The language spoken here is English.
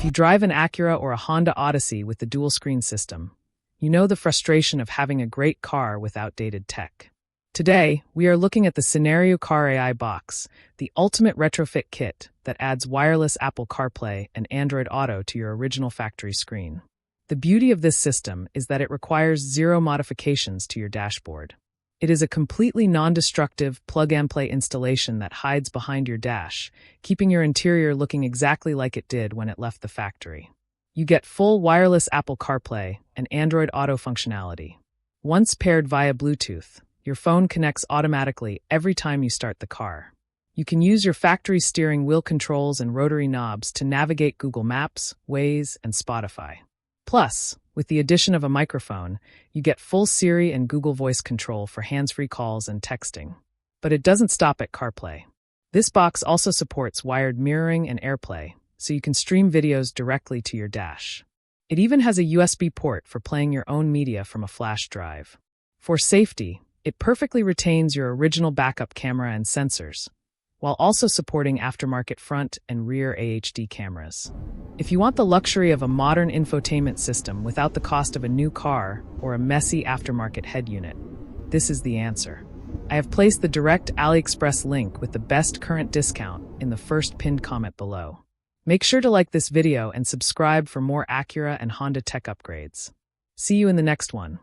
If you drive an Acura or a Honda Odyssey with the dual-screen system, you know the frustration of having a great car with outdated tech. Today, we are looking at the Sinairyu Car AI box, the ultimate retrofit kit that adds wireless Apple CarPlay and Android Auto to your original factory screen. The beauty of this system is that it requires zero modifications to your dashboard. It is a completely non-destructive plug-and-play installation that hides behind your dash, keeping your interior looking exactly like it did when it left the factory. You get full wireless Apple CarPlay and Android Auto functionality. Once paired via Bluetooth, your phone connects automatically every time you start the car. You can use your factory steering wheel controls and rotary knobs to navigate Google Maps, Waze, and Spotify. Plus, with the addition of a microphone, you get full Siri and Google Voice control for hands-free calls and texting. But it doesn't stop at CarPlay. This box also supports wired mirroring and Airplay, so you can stream videos directly to your dash. It even has a USB port for playing your own media from a flash drive. For safety, it perfectly retains your original backup camera and sensors, while also supporting aftermarket front and rear HD cameras. If you want the luxury of a modern infotainment system without the cost of a new car or a messy aftermarket head unit, this is the answer. I have placed the direct Aliexpress link with the best current discount in the first pinned comment below. Make sure to like this video and subscribe for more Acura and Honda tech upgrades. See you in the next one.